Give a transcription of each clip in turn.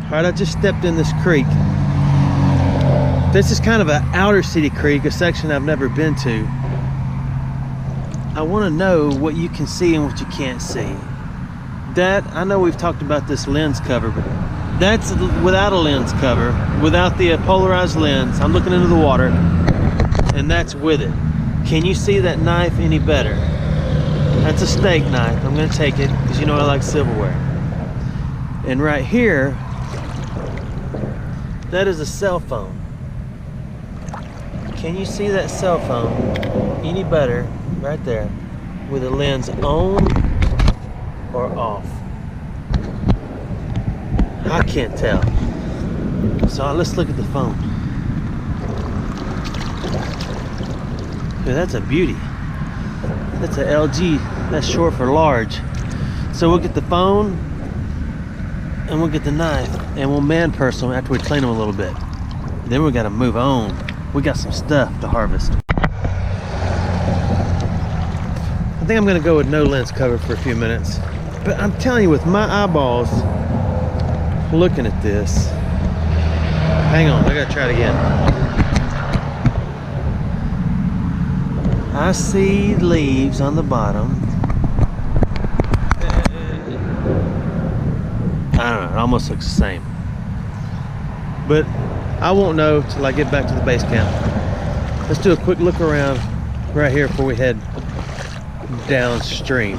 Alright, I just stepped in this creek. This is kind of an outer city creek, a section I've never been to. I want to know what you can see and what you can't see. That, I know we've talked about this lens cover, but that's without a lens cover, without the polarized lens. I'm looking into the water, and that's with it. Can you see that knife any better? That's a steak knife. I'm going to take it because you know I like silverware. And right here, that is a cell phone. Can you see that cell phone any better right there with the lens on or off? I can't tell. So let's look at the phone. Yeah, that's a beauty. That's a LG. That's short for large. So we'll get the phone and we'll get the knife and we'll man purse them after we clean them a little bit. Then we got to move on. We got some stuff to harvest. I think I'm gonna go with no lens cover for a few minutes. But I'm telling you, with my eyeballs looking at this, hang on, I gotta try it again. I see leaves on the bottom. I don't know, it almost looks the same. But I won't know till I get back to the base camp. Let's do a quick look around right here before we head downstream.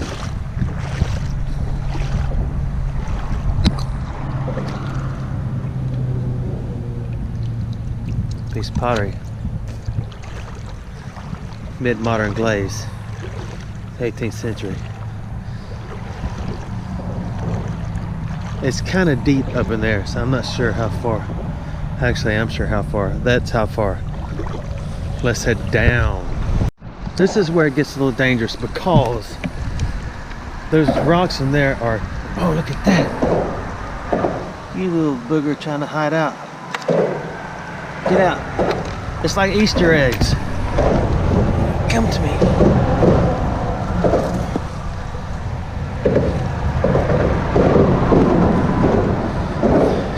Piece of pottery. Mid-modern glaze. 18th century. It's kind of deep up in there, so I'm not sure how far. Actually, I'm sure how far. That's how far. Let's head down. This is where it gets a little dangerous because those rocks in there are, oh, look at that. You little booger trying to hide out. Get out. It's like Easter eggs. Come to me.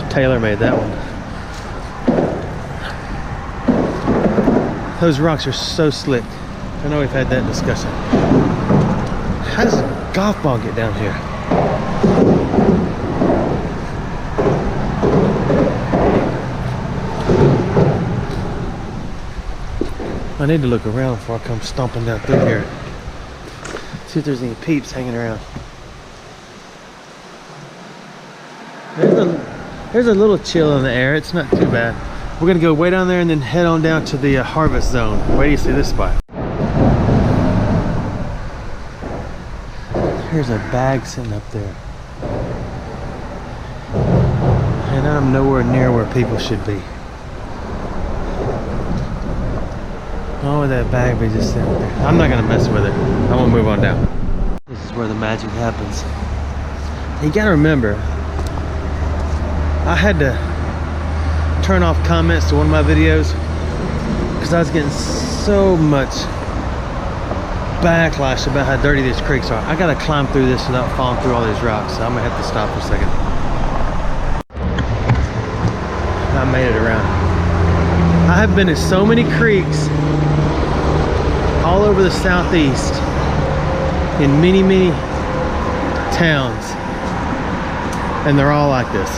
Taylor made that one. Those rocks are so slick. I know we've had that discussion. How does a golf ball get down here? I need to look around before I come stomping down through here. See if there's any peeps hanging around. There's a little chill in the air. It's not too bad. We're gonna go way down there and then head on down to the harvest zone. Wait till you see this spot. Here's a bag sitting up there. And I'm nowhere near where people should be. Oh, that bag be just sitting there. I'm not gonna mess with it. I'm gonna move on down. This is where the magic happens. You gotta remember, I had to turn off comments to one of my videos because I was getting so much backlash about how dirty these creeks are. I gotta climb through this without falling through all these rocks, so I'm gonna have to stop for a second. I made it around. I have been to so many creeks all over the southeast in many, many towns, and they're all like this.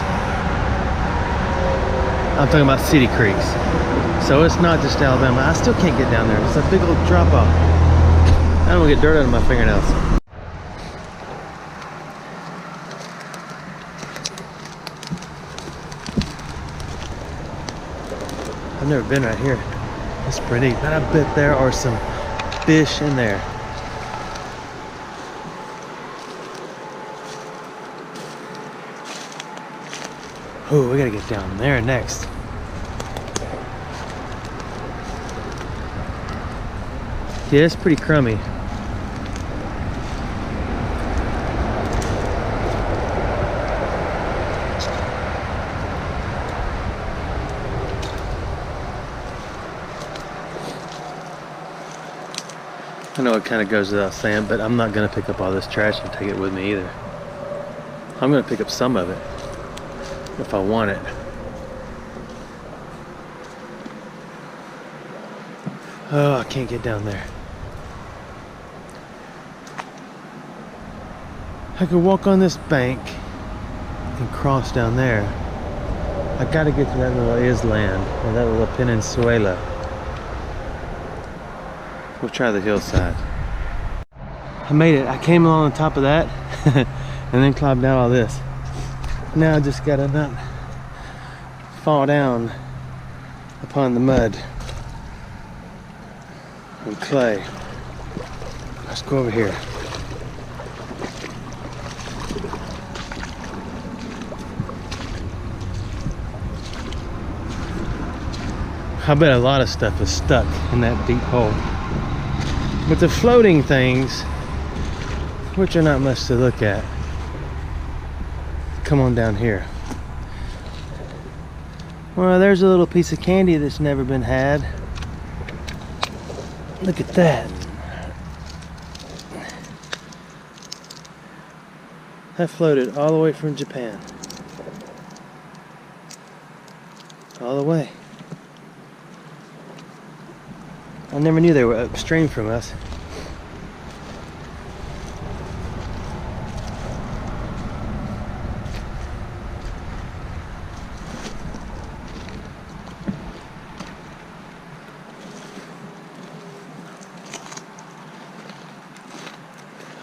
I'm talking about city creeks. So it's not just Alabama. I still can't get down there. It's a big old drop off. I don't want to get dirt out of my fingernails. I've never been right here. It's pretty, but I bet there are some fish in there. Oh, we gotta get down there next. Yeah, it's pretty crummy. I know it kind of goes without saying, but I'm not gonna pick up all this trash and take it with me either. I'm gonna pick up some of it. if I want it. Oh, I can't get down there. I could walk on this bank and cross down there. I gotta get to that little island, or that little peninsula. We'll try the hillside. I made it. I came along on top of that and then climbed down all this. Now I just gotta not fall down upon the mud and clay. Let's go over here. I bet a lot of stuff is stuck in that deep hole. But the floating things, which are not much to look at, come on down here. Well, there's a little piece of candy that's never been had. Look at that. That floated all the way from Japan. All the way. I never knew they were upstream from us.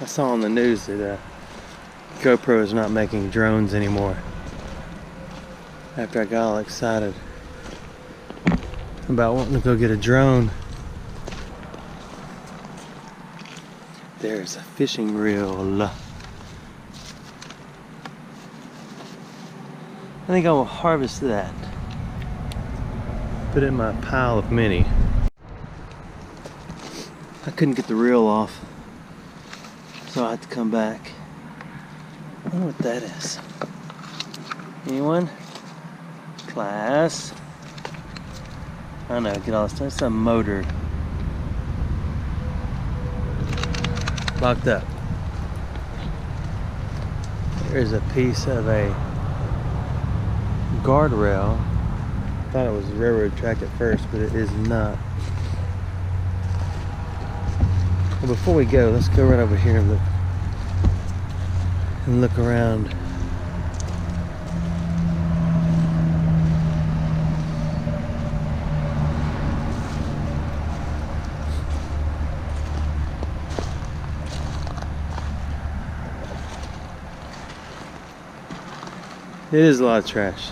I saw on the news that GoPro is not making drones anymore. After I got all excited about wanting to go get a drone. There's a fishing reel. I think I will harvest that. Put it in my pile of many. I couldn't get the reel off, so I had to come back. I wonder what that is. Anyone? Class? I don't know, get all this stuff. It's a motor. Locked up. There's a piece of a guardrail. I thought it was a railroad track at first, but it is not. Well, before we go, let's go right over here and look around. It is a lot of trash.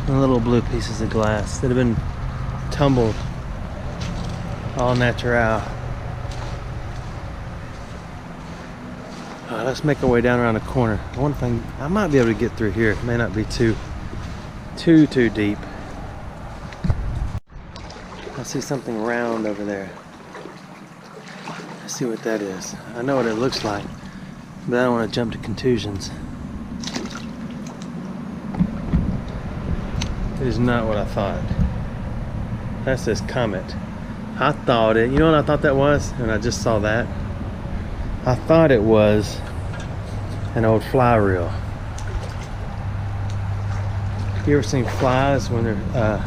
And little blue pieces of glass that have been tumbled, all natural. Let's make our way down around the corner. I wonder if I might be able to get through here. It may not be too deep. I see something round over there. Let's see what that is. I know what it looks like, but I don't want to jump to contusions. It is not what I thought. That says Comet. I thought it, you know what I thought that was? And I just saw that. I thought it was an old fly reel. You ever seen flies when they're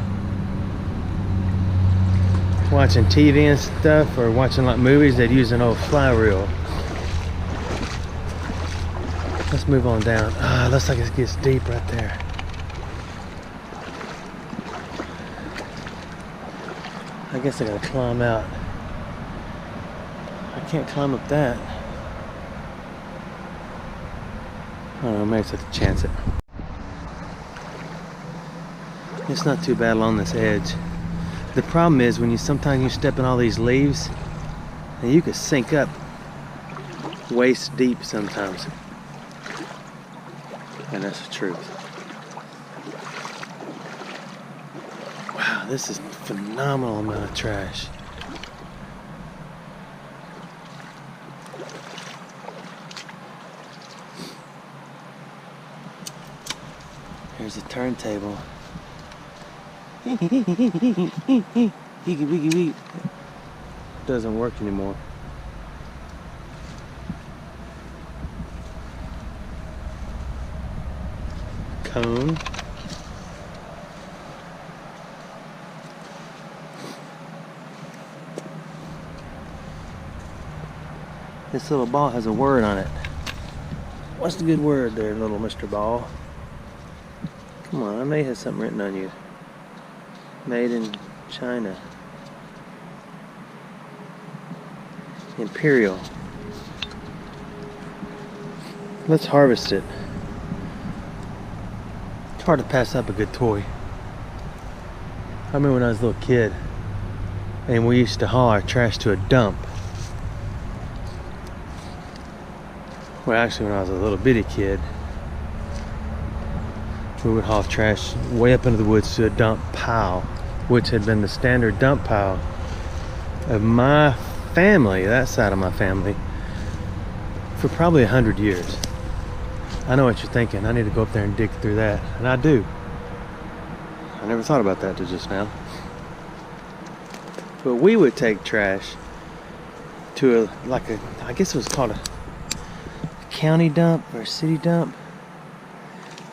watching TV and stuff, or watching like movies? They'd use an old fly reel. Let's move on down. Looks like it gets deep right there. I guess I gotta climb out. I can't climb up that. I don't know, maybe I have to chance it. It's not too bad along this edge. The problem is when sometimes you step in all these leaves, and you could sink up waist deep sometimes. And that's the truth. Wow, this is a phenomenal amount of trash. Here's a turntable. Doesn't work anymore. cone. This little ball has a word on it. What's the good word there, little Mr. Ball? Come on, I may have something written on you. Made in China. Imperial. Let's harvest it. It's hard to pass up a good toy. I remember when I was a little kid and we used to haul our trash to a dump. Well, actually, when I was a little bitty kid, we would haul trash way up into the woods to a dump pile, which had been the standard dump pile of my family, that side of my family, for probably 100 years. I know what you're thinking. I need to go up there and dig through that, and I do. I never thought about that till just now. But we would take trash to I guess it was called a county dump or a city dump,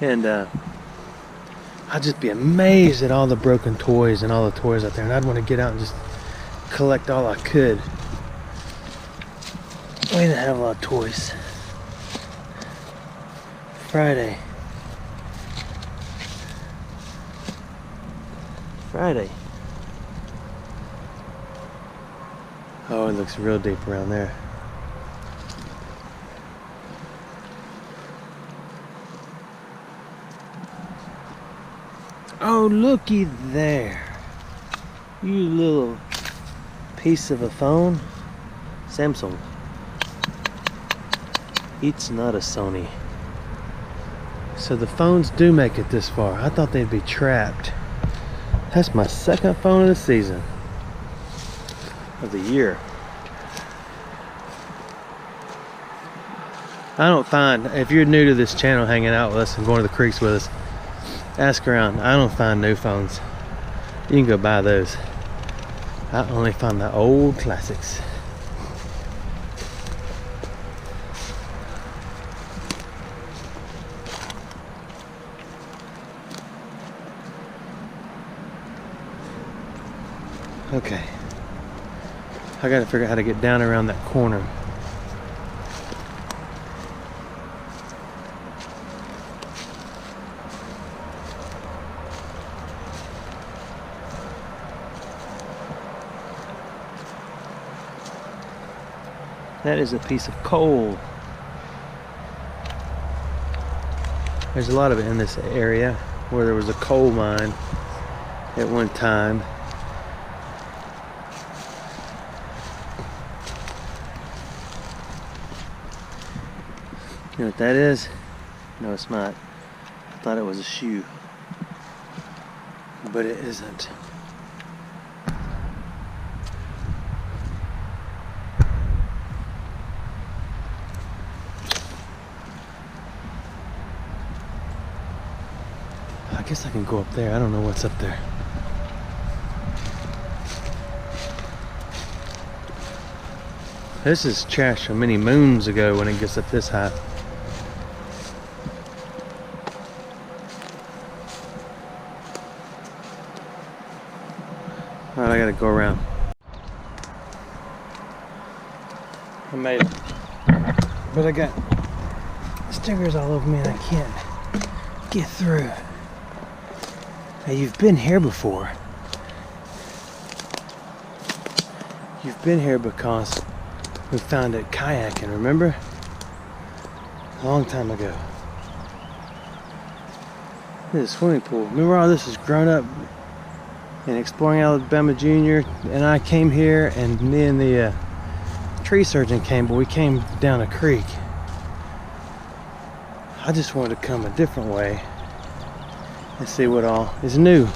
and I'd just be amazed at all the broken toys and all the toys out there, and I'd want to get out and just collect all I could. We didn't have a lot of toys. Friday. Oh, it looks real deep around there. Oh, looky there. You little piece of a phone. Samsung. It's not a Sony. So the phones do make it this far. I thought they'd be trapped. That's my second phone of the season. Of the year. I don't find, if you're new to this channel hanging out with us and going to the creeks with us, ask around. I don't find new phones. You can go buy those. I only find the old classics. Okay. I gotta figure out how to get down around that corner. That is a piece of coal. There's a lot of it in this area where there was a coal mine at one time. You know what that is? No, it's not. I thought it was a shoe, but it isn't. I guess I can go up there. I don't know what's up there. This is trash from many moons ago when it gets up this high. Alright, I gotta go around. I made it. But I got stickers all over me and I can't get through. Now, you've been here before. You've been here because we found it kayaking, remember? A long time ago. This is a swimming pool. Remember all this is grown up in Exploring Alabama Jr. And I came here and me and the tree surgeon came, but we came down a creek. I just wanted to come a different way and see what all is new.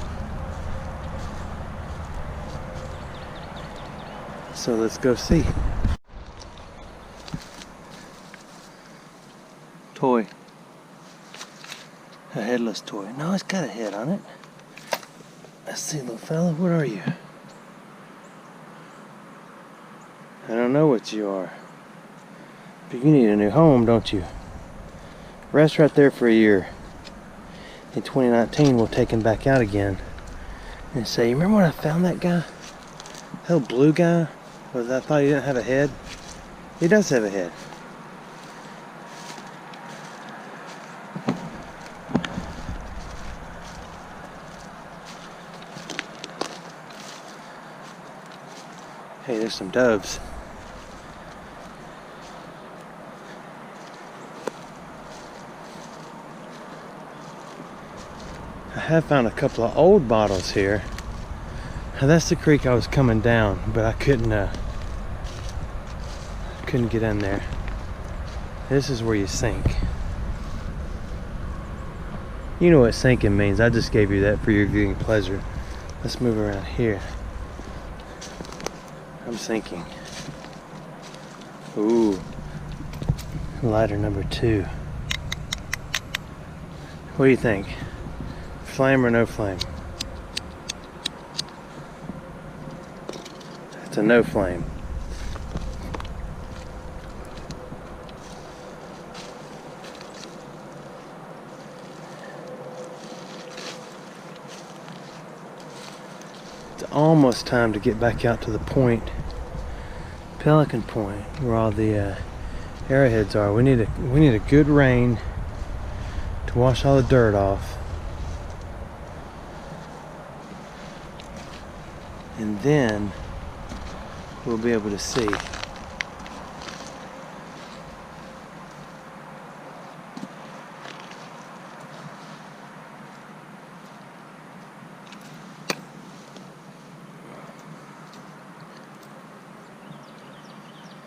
So let's go see. Toy. A headless toy. No, it's got a head on it. Let's see, little fella, what are you? I don't know what you are. But you need a new home, don't you? Rest right there for a year. in 2019, we'll take him back out again and say, you remember when I found that guy? That little blue guy? I thought he didn't have a head. He does have a head. Hey, there's some doves. I have found a couple of old bottles here. Now that's the creek I was coming down, but I couldn't get in there. This is where you sink. You know what sinking means. I just gave you that for your viewing pleasure. Let's move around here. I'm sinking. Ooh. Lighter number 2. What do you think? Flame or no flame? It's a no flame. It's almost time to get back out to the point, Pelican Point, where all the arrowheads are. We need a good rain to wash all the dirt off. And then we'll be able to see.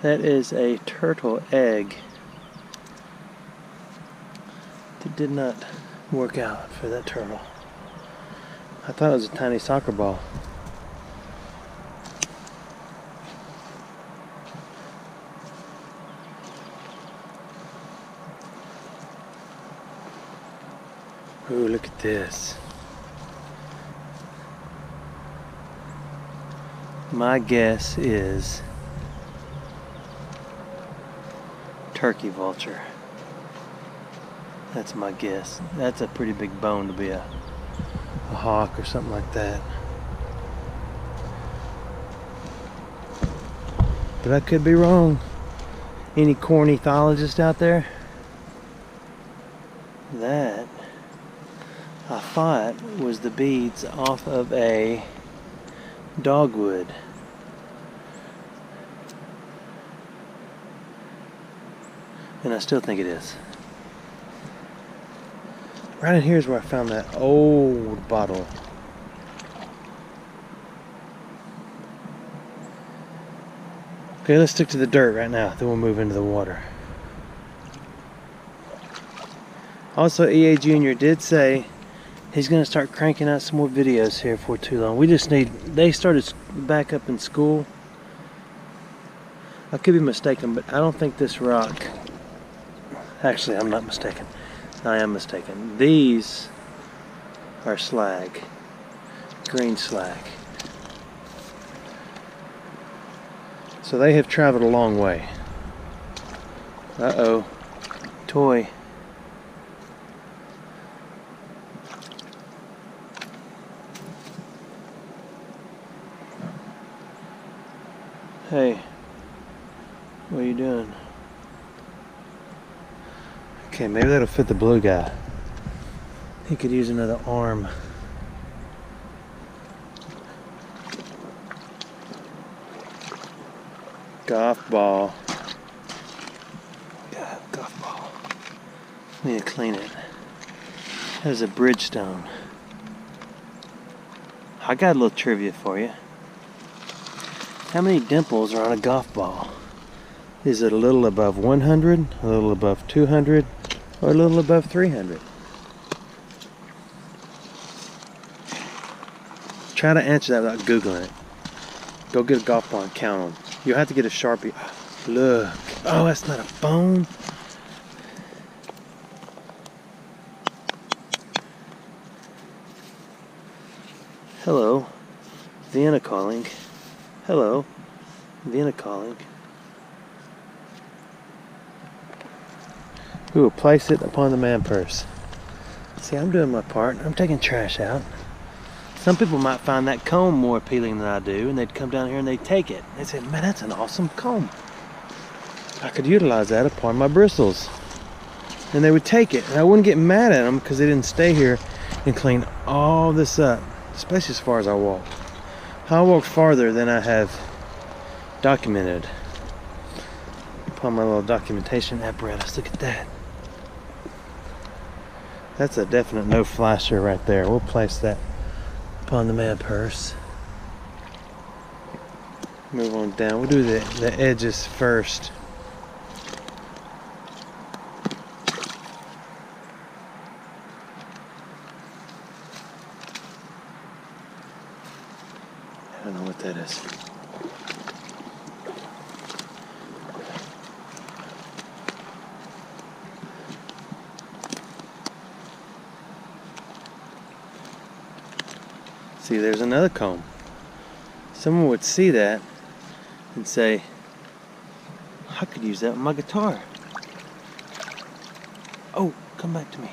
That is a turtle egg. That did not work out for that turtle. I thought it was a tiny soccer ball. Ooh, look at this. My guess is turkey vulture. That's my guess. That's a pretty big bone to be a hawk or something like that. But I could be wrong. Any ornithologist out there? That I thought was the beads off of a dogwood. And I still think it is. Right in here is where I found that old bottle. Okay, let's stick to the dirt right now, then we'll move into the water. Also, EA Jr. did say he's going to start cranking out some more videos here for too long. We just need, they started back up in school. I could be mistaken, but I don't think this rock, actually I'm not mistaken. I am mistaken. These are slag, green slag. So they have traveled a long way. Uh-oh, toy. Hey, what are you doing? Okay, maybe that'll fit the blue guy. He could use another arm. Golf ball. Yeah, golf ball. Need to clean it. That is a Bridgestone. I got a little trivia for you. How many dimples are on a golf ball? Is it a little above 100, a little above 200, or a little above 300? Try to answer that without Googling it. Go get a golf ball and count them. You'll have to get a Sharpie. Look. Oh, that's not a bone. Hello. Vienna calling. Hello. Vienna calling. We will place it upon the man purse. See, I'm doing my part. I'm taking trash out. Some people might find that comb more appealing than I do, and they'd come down here and they'd take it. They'd say, man, that's an awesome comb. I could utilize that upon my bristles. And they would take it, and I wouldn't get mad at them because they didn't stay here and clean all this up, especially as far as I walked. I walked farther than I have documented upon my little documentation apparatus. Look at that. That's a definite no flasher right there. We'll place that upon the man purse. Move on down. We'll do the edges first. I don't know what that is. See, there's another comb. Someone would see that and say, I could use that with my guitar. Oh, come back to me.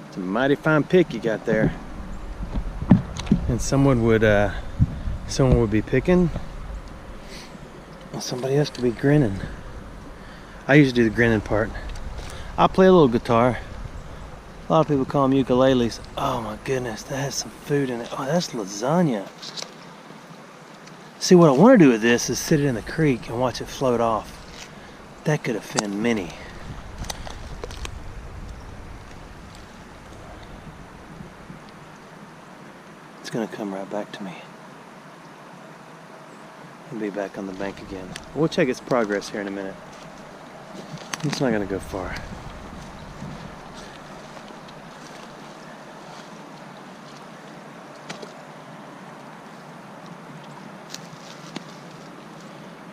It's a mighty fine pick you got there. And someone would be picking, and somebody else could be grinning. I usually do the grinning part. I play a little guitar. A lot of people call them ukuleles. Oh my goodness, that has some food in it. Oh, that's lasagna. See, what I want to do with this is sit it in the creek and watch it float off. That could offend many. It's gonna come right back to me. And be back on the bank again. We'll check its progress here in a minute. It's not gonna go far.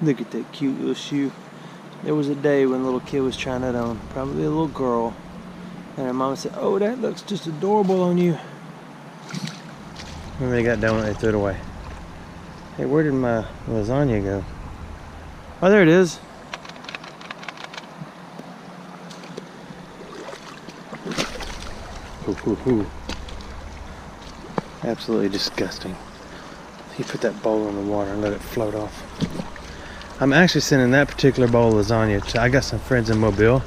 Look at that cute little shoe. There was a day when a little kid was trying that on, probably a little girl, and her mama said, oh, that looks just adorable on you. When they got done, they threw it away. Hey, where did my lasagna go? Oh, there it is. Hoo, hoo, hoo. Absolutely disgusting. You put that bowl in the water and let it float off. I'm actually sending that particular bowl of lasagna to, I got some friends in Mobile.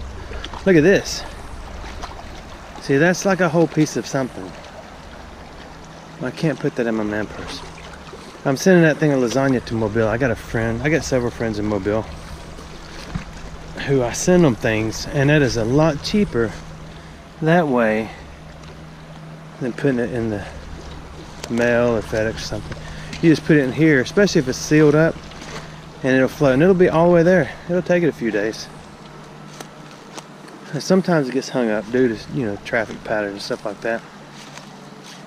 Look at this. See, that's like a whole piece of something. I can't put that in my man purse. I'm sending that thing of lasagna to Mobile. I got several friends in Mobile who I send them things, and that is a lot cheaper that way than putting it in the mail or FedEx or something. You just put it in here, especially if it's sealed up, and it'll float, and it'll be all the way there. It'll take it a few days. And sometimes it gets hung up due to, you know, traffic patterns and stuff like that.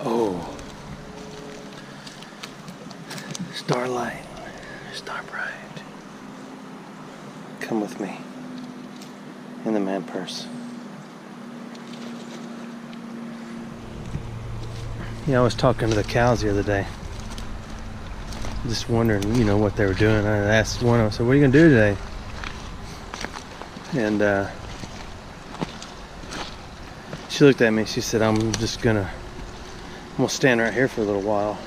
Oh. Starlight, star bright. Come with me in the man purse. Yeah, I was talking to the cows the other day. Just wondering, you know, what they were doing. I asked one of them, I said, what are you gonna do today? And she looked at me, she said, I'm gonna stand right here for a little while.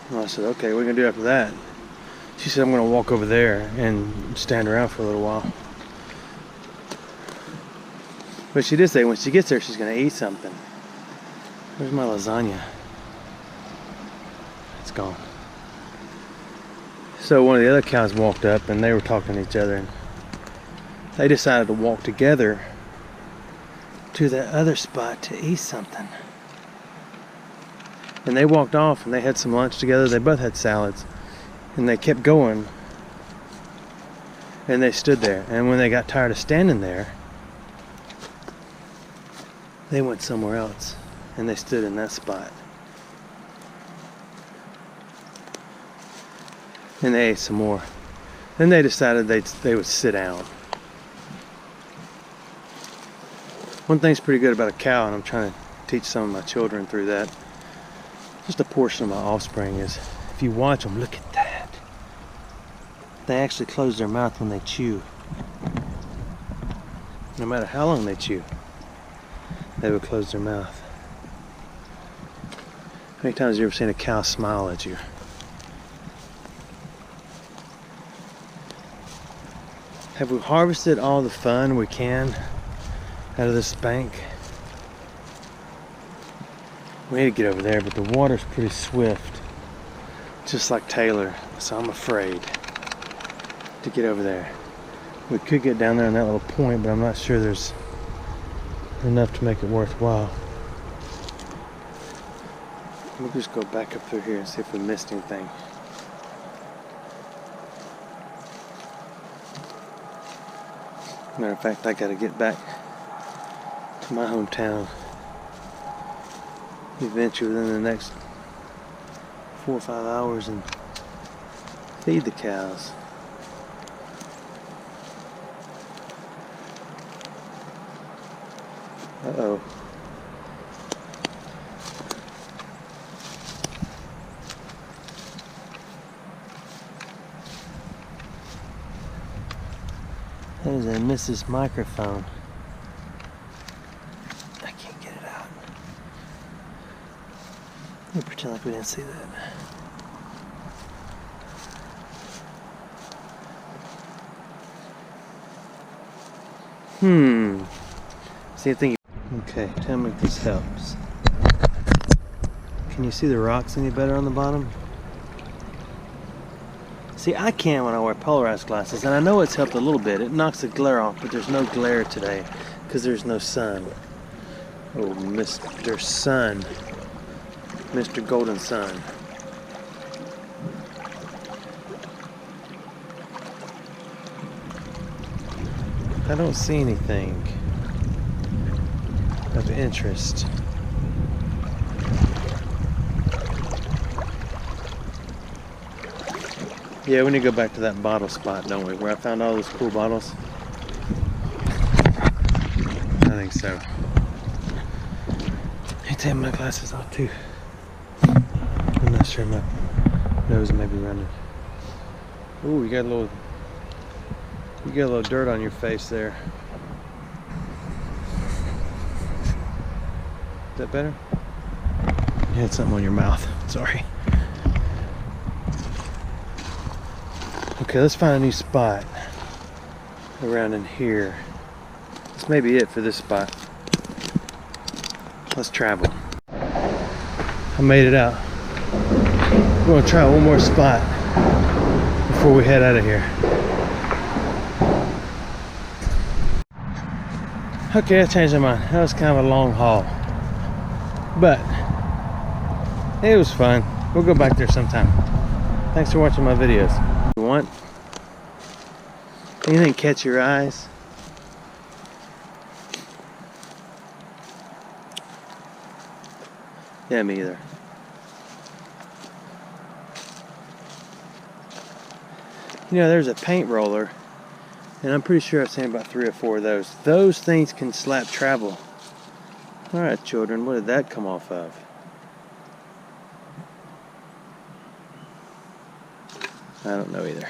And I said, okay, what are you gonna do after that? She said, I'm gonna walk over there and stand around for a little while. But she did say when she gets there, she's gonna eat something. Where's my lasagna? It's gone. So one of the other cows walked up and they were talking to each other, and they decided to walk together to that other spot to eat something. And they walked off and they had some lunch together. They both had salads. And they kept going. And they stood there. And when they got tired of standing there, they went somewhere else. And they stood in that spot. And they ate some more. Then they decided they would sit down. One thing's pretty good about a cow, and I'm trying to teach some of my children through that, just a portion of my offspring, is if you watch them, look at that. They actually close their mouth when they chew. No matter how long they chew. they would close their mouth. How many times have you ever seen a cow smile at you? Have we harvested all the fun we can out of this bank? We need to get over there, but the water's pretty swift, just like Taylor, so I'm afraid to get over there. We could get down there on that little point, but I'm not sure there's enough to make it worthwhile. We'll just go back up through here and see if we missed anything. Matter of fact, I gotta get back to my hometown eventually within the next 4 or 5 hours and feed the cows. Uh-oh. That is a Mrs. Microphone. I can't get it out. Let me pretend like we didn't see that. See, I think. Okay, tell me if this helps. Can you see the rocks any better on the bottom? See, I can when I wear polarized glasses, and I know it's helped a little bit. It knocks the glare off, but there's no glare today because there's no sun. Oh, Mr. Sun. Mr. Golden Sun. I don't see anything of interest. Yeah, we need to go back to that bottle spot, don't we? Where I found all those cool bottles. I think so. I need to take my glasses off too. I'm not sure, my nose may be running. Ooh, you got a little dirt on your face there. Is that better? You had something on your mouth. Sorry. Okay, let's find a new spot around in here. This may be it for this spot. Let's travel. I made it out. We're gonna try one more spot before we head out of here. Okay, I changed my mind. That was kind of a long haul, but it was fun. We'll go back there sometime. Thanks for watching my videos. You want anything catch your eyes? Yeah, me either. You know, there's a paint roller, and I'm pretty sure I've seen about 3 or 4 of those. Those things can slap travel. Alright, children, what did that come off of? I don't know either.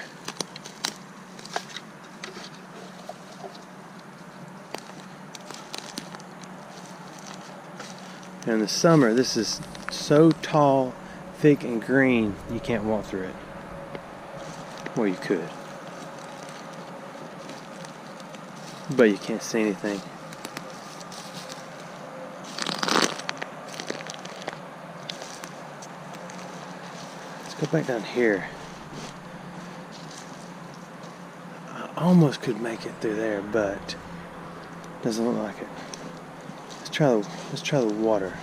In the summer, this is so tall, thick, and green, you can't walk through it. Well, you could. But you can't see anything. Let's go back down here. I almost could make it through there, but doesn't look like it. Let's try the water.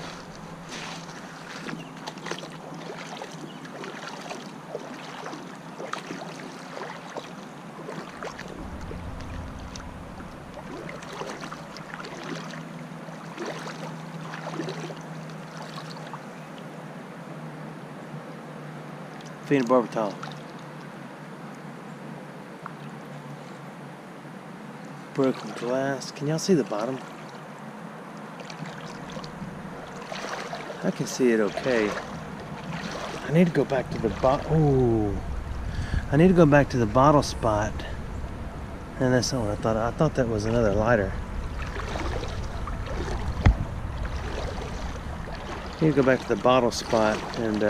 Phenobarbital. Broken glass. Can y'all see the bottom? I can see it okay. I need to go back to the I need to go back to the bottle spot. And that's not what I thought. I thought that was another lighter. Need to go back to the bottle spot, and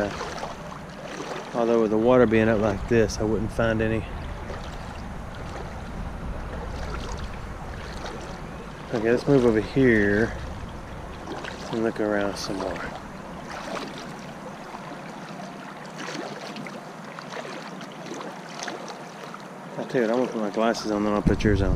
although with the water being up like this, I wouldn't find any. Okay, let's move over here and look around some more. I'll tell you what, I'm gonna put my glasses on, then I'll put yours on.